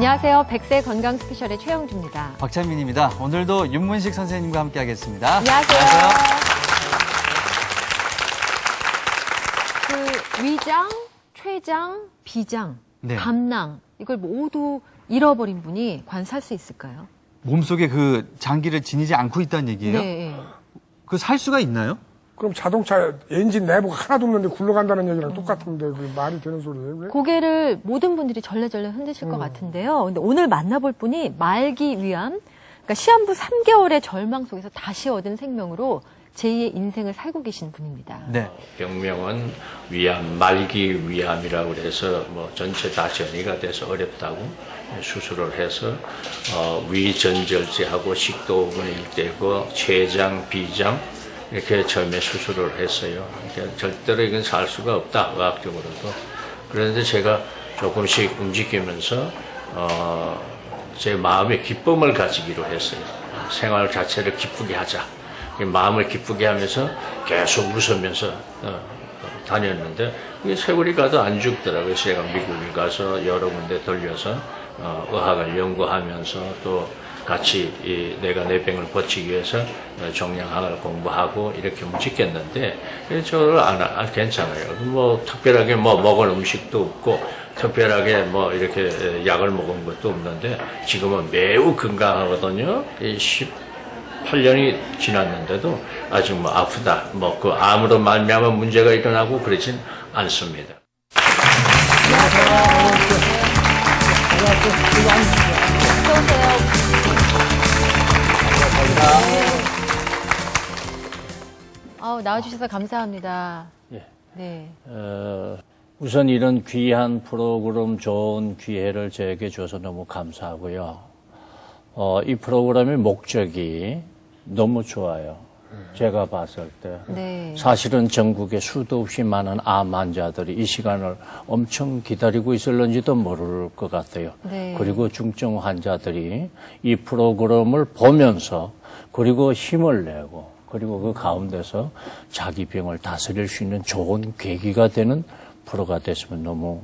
안녕하세요. 100세 건강 스페셜의 최영주입니다. 박찬민입니다. 오늘도 윤문식 선생님과 함께 하겠습니다. 안녕하세요. 그 위장, 췌장, 비장, 네. 담낭 이걸 모두 잃어버린 분이 관사할 수 있을까요? 몸속에 그 장기를 지니지 않고 있다는 얘기예요? 네. 그 살 수가 있나요? 그럼 자동차 엔진 내부가 하나도 없는데 굴러간다는 얘기랑 똑같은데 그 말이 되는 소리예요? 왜? 고개를 모든 분들이 절레절레 흔드실 것 같은데요. 근데 오늘 만나볼 분이 말기 위암, 그러니까 시한부 3개월의 절망 속에서 다시 얻은 생명으로 제2의 인생을 살고 계신 분입니다. 네. 병명은 위암, 말기 위암이라고 그래서 뭐 전체 다 전이가 돼서 어렵다고 수술을 해서 위전절제하고 식도근이 일대고 췌장, 비장 이렇게 처음에 수술을 했어요. 그러니까 절대로 이건 살 수가 없다, 의학적으로도. 그런데 제가 조금씩 움직이면서 제 마음의 기쁨을 가지기로 했어요. 생활 자체를 기쁘게 하자. 마음을 기쁘게 하면서 계속 웃으면서 다녔는데 그게 세월이 가도 안 죽더라고요. 제가 미국에 가서 여러 군데 돌려서 의학을 연구하면서 또 같이 내가 내 병을 고치기 위해서 종양학을 공부하고 이렇게 움직였는데 저를 괜찮아요. 뭐 특별하게 뭐 먹은 음식도 없고 특별하게 뭐 이렇게 약을 먹은 것도 없는데 지금은 매우 건강하거든요. 18년이 지났는데도 아직 뭐 아프다, 뭐 그 암으로 말미암아 문제가 일어나고 그러진 않습니다. 나와주셔서 감사합니다. 예. 네. 우선 이런 귀한 프로그램, 좋은 기회를 저에게 줘서 너무 감사하고요. 이 프로그램의 목적이 너무 좋아요. 제가 봤을 때. 네. 사실은 전국에 수도 없이 많은 암 환자들이 이 시간을 엄청 기다리고 있을는지도 모를 것 같아요. 네. 그리고 중증 환자들이 이 프로그램을 보면서 그리고 힘을 내고 그리고 그 가운데서 자기 병을 다스릴 수 있는 좋은 계기가 되는 프로가 됐으면 너무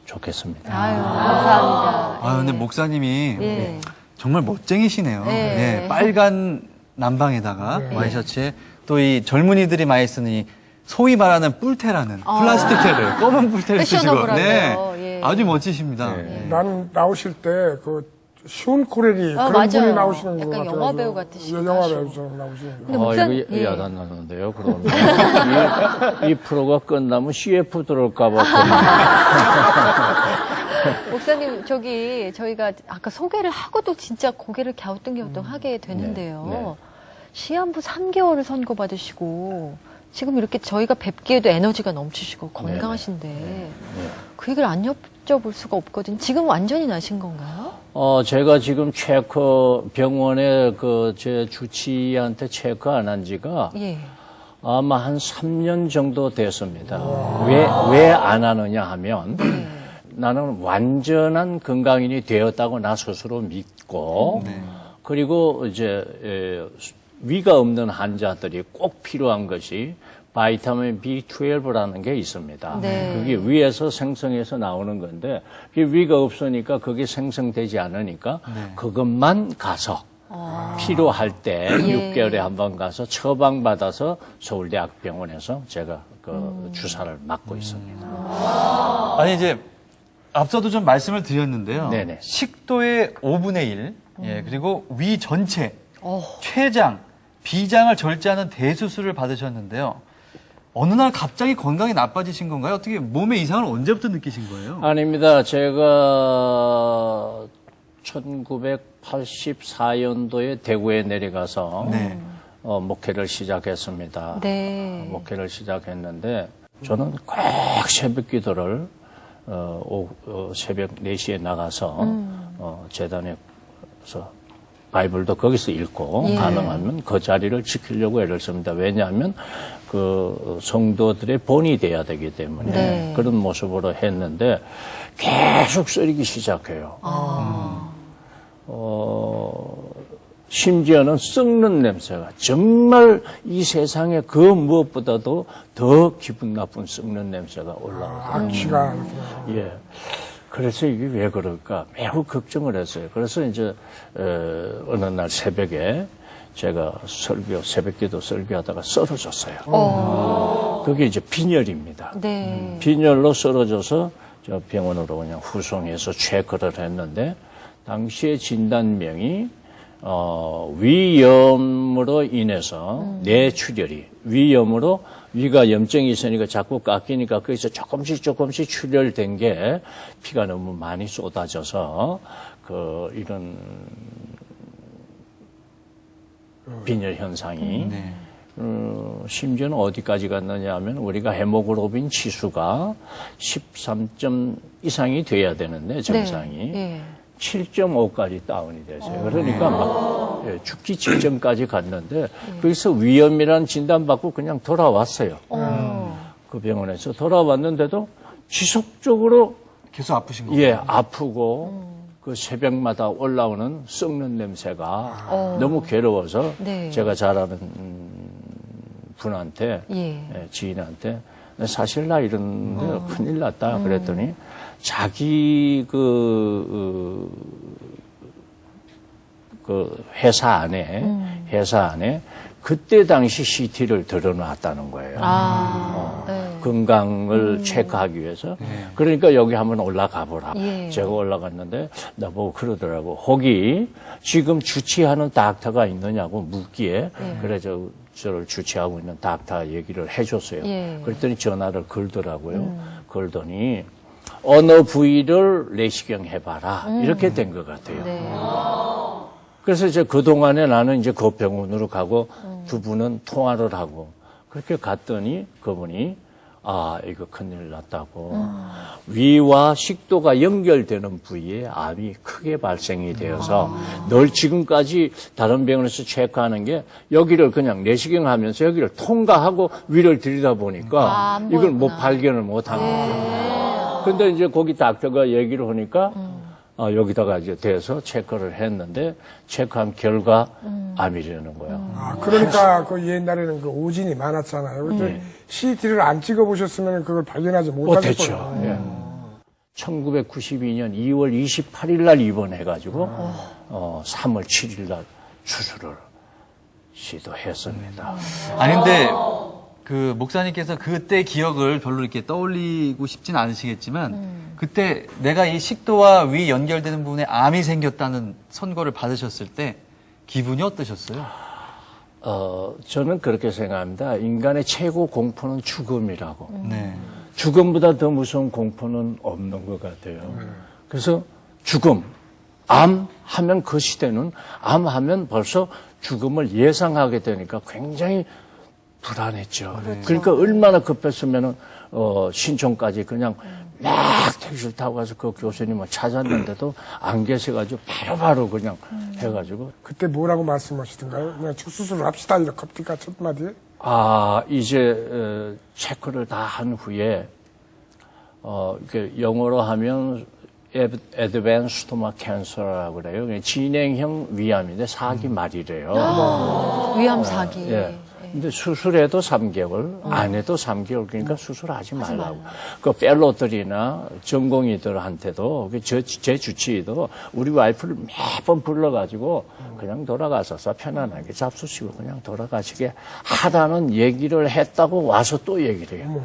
좋겠습니다. 아유, 감사합니다. 근데 목사님이 예. 정말 멋쟁이시네요. 네. 네, 빨간 남방에다가 와이셔츠에 또 이 젊은이들이 많이 쓰는 이 소위 말하는 뿔테라는 플라스틱 테를, 검은 뿔테를 쓰시고. 패셔너블하죠. 예. 아주 멋지십니다. 네. 나는 나오실 때 그 슌 코레리 그런 맞아요. 분이 나오시는 것 약간 같아요. 영화 배우 같으시기도 영화 하시고. 배우처럼 나오시는 거. 근데 목사님, 이거 예. 야단 나는데요, 그러면. 이 프로가 끝나면 CF 들어올까봐. 목사님, 저희가 아까 소개를 하고도 진짜 고개를 갸우뚱갸우뚱하게 되는데요. 네. 시한부 3개월을 선고받으시고, 지금 이렇게 저희가 뵙기에도 에너지가 넘치시고 건강하신데, 그 얘기를 안 여쭤볼 수가 없거든요. 지금 완전히 나신 건가요? 제가 지금 체크 병원에 제 주치의한테 체크 안 한 지가 예. 아마 한 3년 정도 됐습니다. 왜 안 하느냐 하면 나는 완전한 건강인이 되었다고 나 스스로 믿고 그리고 위가 없는 환자들이 꼭 필요한 것이 바이타민 B12라는 게 있습니다. 네. 그게 위에서 생성해서 나오는 건데 위가 없으니까 그게 생성되지 않으니까 그것만 가서 필요할 때 6개월에 한 번 가서 처방받아서 서울대학병원에서 제가 그 주사를 맞고 있습니다. 아니, 이제 앞서도 좀 말씀을 드렸는데요. 네네. 식도의 5분의 1, 예, 그리고 위 전체, 췌장, 비장을 절제하는 대수술을 받으셨는데요. 어느 날 갑자기 건강이 나빠지신 건가요? 어떻게 몸의 이상을 언제부터 느끼신 거예요? 아닙니다. 제가 1984년도에 대구에 내려가서 목회를 시작했습니다. 네. 목회를 시작했는데 저는 꼭 새벽 기도를 새벽 4시에 나가서 재단에서 바이블도 거기서 읽고 가능하면 그 자리를 지키려고 애를 씁니다. 왜냐하면 그 성도들의 본이 돼야 되기 때문에 그런 모습으로 했는데 계속 쓰리기 시작해요. 심지어는 썩는 냄새가 정말 이 세상에 그 무엇보다도 더 기분 나쁜 썩는 냄새가 올라오더라고요. 악취가. 예. 그래서 이게 왜 그럴까 매우 걱정을 했어요. 그래서 이제 어느 날 새벽에 제가 새벽기도 설교하다가 쓰러졌어요. 그게 이제 빈혈입니다. 네. 빈혈로 쓰러져서 저 병원으로 그냥 후송해서 체크를 했는데 당시에 진단명이 위염으로 인해서 뇌출혈이 위염으로 위가 염증이 있으니까 자꾸 깎이니까 거기서 조금씩 출혈된 게 피가 너무 많이 쏟아져서 이런 빈혈 현상이 네. 심지어는 어디까지 갔느냐 하면 우리가 헤모글로빈 지수가 13점 이상이 돼야 되는데 정상이 네. 7.5까지 다운이 됐어요. 그러니까 막 죽기 직전까지 갔는데 거기서 위염이라는 진단받고 그냥 돌아왔어요. 그 병원에서 돌아왔는데도 지속적으로 계속 아프신 거예요? 예, 아프고 그 새벽마다 올라오는 썩는 냄새가 너무 괴로워서 네. 제가 잘 아는 분한테 예. 지인한테 사실 나 이런데 큰일 났다 그랬더니 자기 그 회사 안에 그때 당시 CT를 들어놨다는 거예요. 네. 건강을 체크하기 위해서. 그러니까 여기 한번 올라가 보라. 예. 제가 올라갔는데 나보고 그러더라고. 거기 지금 주치하는 닥터가 있느냐고 묻기에 그래서 저를 주치하고 있는 닥터 얘기를 해줬어요. 예. 그랬더니 전화를 걸더라고요. 걸더니 어느 부위를 내시경 해봐라. 이렇게 된 것 같아요. 네. 그래서 이제 그동안에 나는 이제 그 병원으로 가고 두 분은 통화를 하고 그렇게 갔더니 그분이 이거 큰일 났다고. 위와 식도가 연결되는 부위에 암이 크게 발생이 되어서 늘 지금까지 다른 병원에서 체크하는 게 여기를 그냥 내시경 하면서 여기를 통과하고 위를 들여다보니까 안 이걸 못 보였구나. 발견을 못 하는 거예요. 근데 이제 거기 닥터가 얘기를 하니까 여기다가 이제 대서 체크를 했는데 체크한 결과 암이라는 거예요. 그러니까 그 옛날에는 그 오진이 많았잖아요. 그때 CT를 안 찍어보셨으면 그걸 발견하지 못하실 못했죠. 거예요. 예. 1992년 2월 28일 날 입원해가지고 3월 7일 날 수술을 시도했습니다. 아니 근데 그 목사님께서 그때 기억을 별로 이렇게 떠올리고 싶진 않으시겠지만 그때 내가 이 식도와 위 연결되는 부분에 암이 생겼다는 선고를 받으셨을 때 기분이 어떠셨어요? 저는 그렇게 생각합니다. 인간의 최고 공포는 죽음이라고. 네. 죽음보다 더 무서운 공포는 없는 것 같아요. 그래서 죽음, 암 하면 그 시대는 암 하면 벌써 죽음을 예상하게 되니까 굉장히 불안했죠. 그러니까 얼마나 급했으면은 신촌까지 그냥 막 택시를 타고 가서 그 교수님을 찾았는데도 안 계셔가지고 바로바로 그냥 해가지고 그때 뭐라고 말씀하시던가요? 그냥 수술을 합시다 이렇게 갑니까 첫 마디에? 이제 체크를 다 한 후에 이렇게 영어로 하면 Advanced Stomach Cancer라고 그래요. 진행형 위암인데 4기 말이래요. 위암 사기. 예. 근데 수술해도 3개월, 안 해도 3개월, 그러니까 수술하지 말라고. 그 펠로들이나 전공의들한테도, 제 주치의도 우리 와이프를 매번 불러가지고 그냥 돌아가셔서 편안하게 잡수시고 그냥 돌아가시게 하라는 얘기를 했다고 와서 또 얘기를 해요.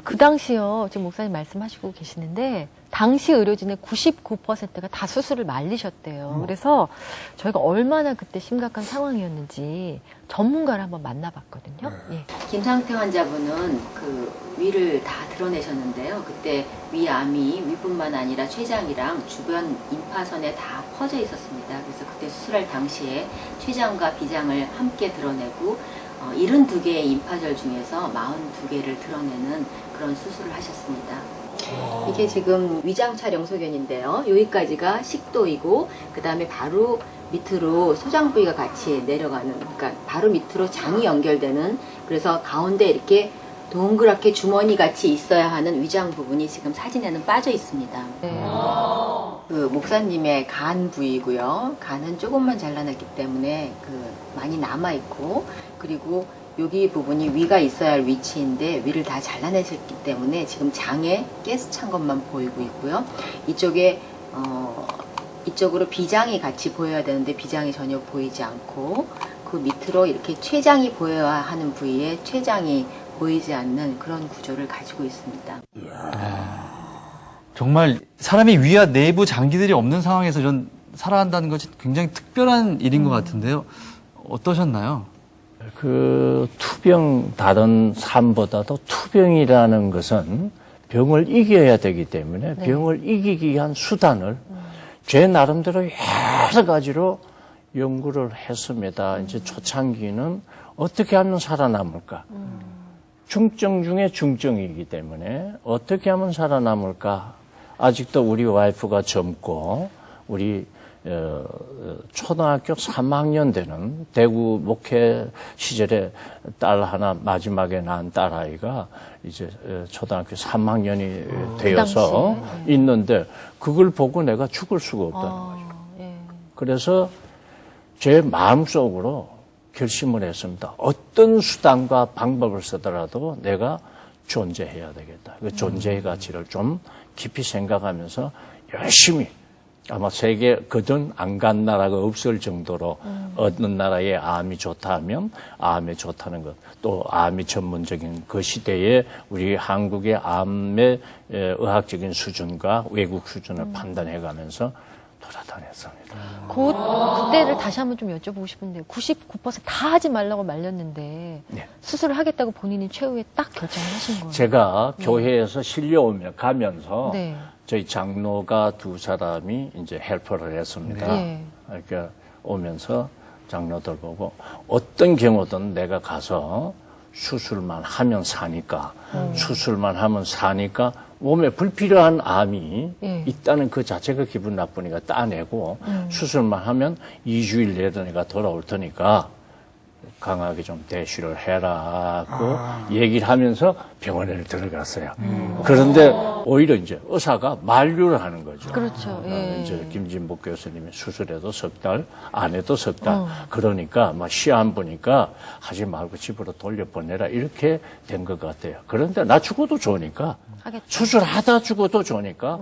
그 당시요, 지금 목사님 말씀하시고 계시는데, 당시 의료진의 99%가 다 수술을 말리셨대요. 그래서 저희가 얼마나 그때 심각한 상황이었는지 전문가를 한번 만나봤거든요. 예. 김상태 환자분은 그 위를 다 드러내셨는데요. 그때 위암이 위뿐만 아니라 췌장이랑 주변 임파선에 다 퍼져 있었습니다. 그래서 그때 수술할 당시에 췌장과 비장을 함께 드러내고 72개의 임파절 중에서 42개를 드러내는 그런 수술을 하셨습니다. 이게 지금 위장 촬영 소견인데요. 여기까지가 식도이고 그 다음에 바로 밑으로 소장 부위가 같이 내려가는, 그러니까 바로 밑으로 장이 연결되는, 그래서 가운데 이렇게 동그랗게 주머니 같이 있어야 하는 위장 부분이 지금 사진에는 빠져 있습니다. 네. 그 목사님의 간 부위고요. 간은 조금만 잘라냈기 때문에 많이 남아 있고, 그리고 여기 부분이 위가 있어야 할 위치인데 위를 다 잘라내셨기 때문에 지금 장에 가스 찬 것만 보이고 있고요. 이쪽으로 비장이 같이 보여야 되는데 비장이 전혀 보이지 않고 그 밑으로 이렇게 췌장이 보여야 하는 부위에 췌장이 보이지 않는 그런 구조를 가지고 있습니다. 정말 사람이 위와 내부 장기들이 없는 상황에서 전 살아간다는 것이 굉장히 특별한 일인 것 같은데요. 어떠셨나요? 그 투병 다른 삶보다도 투병이라는 것은 병을 이겨야 되기 때문에 병을 이기기 위한 수단을 제 나름대로 여러 가지로 연구를 했습니다. 이제 초창기는 어떻게 하면 살아남을까? 중증 중에 중증이기 때문에 어떻게 하면 살아남을까? 아직도 우리 와이프가 젊고 우리 초등학교 3학년 되는 대구 목회 시절에 딸 하나 마지막에 낳은 딸아이가 이제 초등학교 3학년이 되어서 있는데 그걸 보고 내가 죽을 수가 없다는 거죠. 예. 그래서 제 마음속으로 결심을 했습니다. 어떤 수단과 방법을 쓰더라도 내가 존재해야 되겠다. 그 존재의 가치를 좀 깊이 생각하면서 열심히 아마 세계 거든 안 간 나라가 없을 정도로 어느 나라에 암이 좋다 하면 암에 좋다는 것, 또 암이 전문적인 그 시대에 우리 한국의 암의 의학적인 수준과 외국 수준을 판단해가면서 돌아다녔습니다. 그때를 다시 한번 좀 여쭤보고 싶은데 99%다 하지 말라고 말렸는데 네. 수술을 하겠다고 본인이 최후에 딱 결정을 하신 거예요. 제가 교회에서 실려오며 가면서 네. 저희 장로가 두 사람이 이제 헬퍼를 했습니다. 네. 이렇게 오면서 장로들 보고 어떤 경우든 내가 가서 수술만 하면 사니까 수술만 하면 사니까 몸에 불필요한 암이 예. 있다는 그 자체가 기분 나쁘니까 따내고 수술만 하면 2주일 내에 내가 돌아올 테니까 강하게 좀 대쉬를 해라고 얘기를 하면서 병원에 들어갔어요. 그런데 오히려 이제 의사가 만류를 하는 거죠. 그렇죠. 예. 이제 김진복 교수님이 수술해도 석 달, 안 해도 석 달. 그러니까 막 시험 보니까 하지 말고 집으로 돌려보내라 이렇게 된 것 같아요. 그런데 나 죽어도 좋으니까 하겠다. 수술하다 죽어도 좋으니까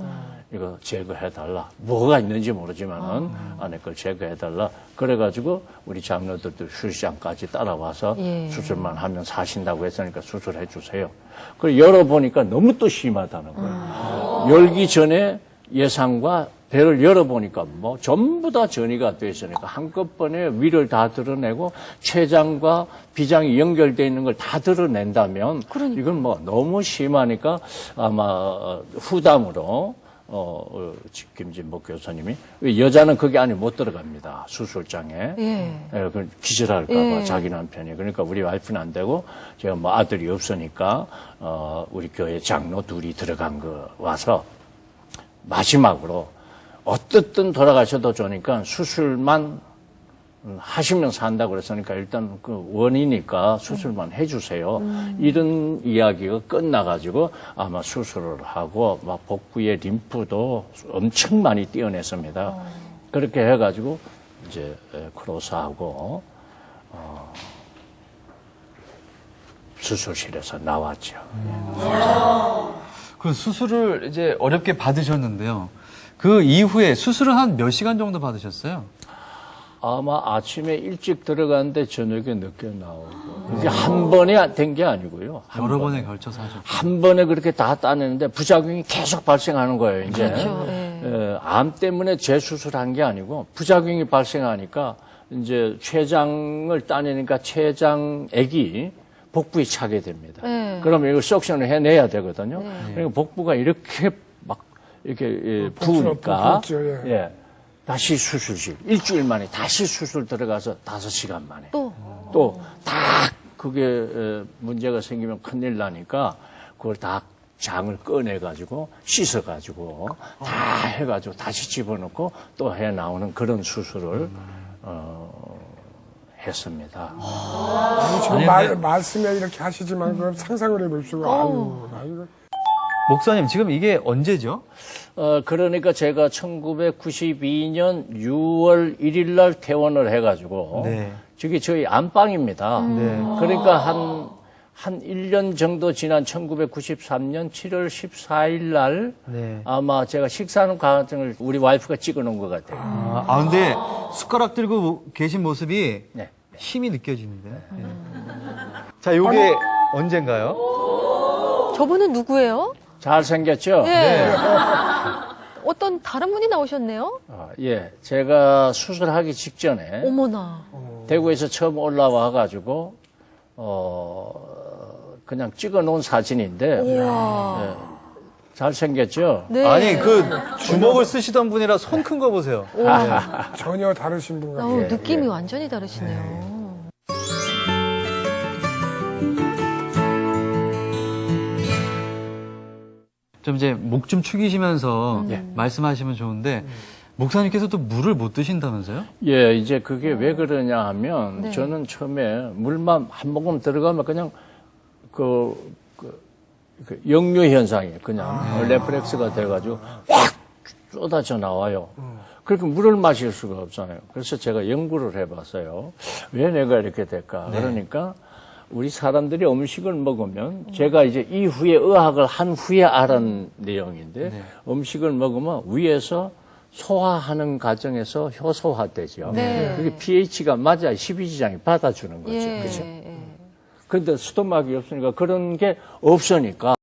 이거 제거해달라. 뭐가 있는지 모르지만은 안에 걸 제거해달라. 그래가지고 우리 장로들도 수술장까지 따라와서 예. 수술만 하면 사신다고 했으니까 수술해 주세요. 그걸 열어보니까 너무 또 심하다는 거예요. 열기 전에 예상과 배를 열어보니까 뭐 전부 다 전이가 돼 있으니까 한꺼번에 위를 다 드러내고 췌장과 비장이 연결되어 있는 걸 다 드러낸다면 이건 뭐 너무 심하니까 아마 후담으로 김진복 교수님이 여자는 거기 안에 못 들어갑니다. 수술장에. 예. 그 기절할까봐 자기 남편이. 그러니까 우리 와이프는 안 되고 제가 뭐 아들이 없으니까 우리 교회 장로 둘이 들어간 거 와서 마지막으로 어떻든 돌아가셔도 좋으니까 수술만 하시면 산다고 그랬으니까 일단 그 원이니까 수술만 해주세요. 이런 이야기가 끝나가지고 아마 수술을 하고 막 복부의 림프도 엄청 많이 떼어냈습니다. 그렇게 해가지고 이제 크로스하고 수술실에서 나왔죠. 그 수술을 이제 어렵게 받으셨는데요. 그 이후에 수술을 한 몇 시간 정도 받으셨어요? 아마 아침에 일찍 들어갔는데 저녁에 늦게 나오고 이게 한 번에 된 게 아니고요. 여러 번에 걸쳐서 하셨고. 한 번에 그렇게 다 따내는데 부작용이 계속 발생하는 거예요. 이제 그렇죠. 예. 암 때문에 재수술한 게 아니고 부작용이 발생하니까 이제 췌장을 따내니까 췌장액이 복부에 차게 됩니다. 네. 그러면 이걸 석션을 해내야 되거든요. 그러니까 복부가 이렇게 막 이렇게 부으니까 부었죠, 예. 예. 다시 수술실 일주일 만에 다시 수술 들어가서 5시간 만에 또 다 그게 문제가 생기면 큰일 나니까 그걸 다 장을 꺼내가지고 씻어가지고 다 해가지고 다시 집어넣고 또 해 나오는 그런 수술을 했습니다. 지금 말씀에 이렇게 하시지만 그걸 상상을 해볼 수가. 아유, 나 이거. 목사님, 지금 이게 언제죠? 그러니까 제가 1992년 6월 1일 날 퇴원을 해가지고, 네. 저게 저희 안방입니다. 네. 그러니까 한 1년 정도 지난 1993년 7월 14일 날 네. 아마 제가 식사하는 과정을 우리 와이프가 찍어 놓은 것 같아요. 근데 숟가락 들고 계신 모습이 네. 힘이 느껴지는데. 네. 자, 요게 언젠가요? 저분은 누구예요? 잘생겼죠? 네. 어떤 다른 분이 나오셨네요? 예. 제가 수술하기 직전에 어머나. 대구에서 처음 올라와가지고, 그냥 찍어 놓은 사진인데, 우와. 잘생겼죠? 네. 아니, 그 주먹을 쓰시던 분이라 손 큰 거 보세요. 전혀 다르신 분 같아요. 느낌이 완전히 다르시네요. 좀 이제 목 좀 축이시면서 말씀하시면 좋은데, 목사님께서 또 물을 못 드신다면서요? 예, 이제 그게 왜 그러냐 하면, 네. 저는 처음에 물만 한 모금 들어가면 그냥 그 역류 현상이 그냥 레프렉스가 돼가지고 확 쏟아져 나와요. 그렇게 물을 마실 수가 없잖아요. 그래서 제가 연구를 해봤어요. 왜 내가 이렇게 될까? 그러니까 우리 사람들이 음식을 먹으면 제가 이제 이후에 의학을 한 후에 알은 내용인데 음식을 먹으면 위에서 소화하는 과정에서 효소화되죠. 네. 그게 pH가 맞아야 십이지장이 받아주는 거죠. 예. 그죠? 예. 그런데 스토막이 없으니까 그런 게 없으니까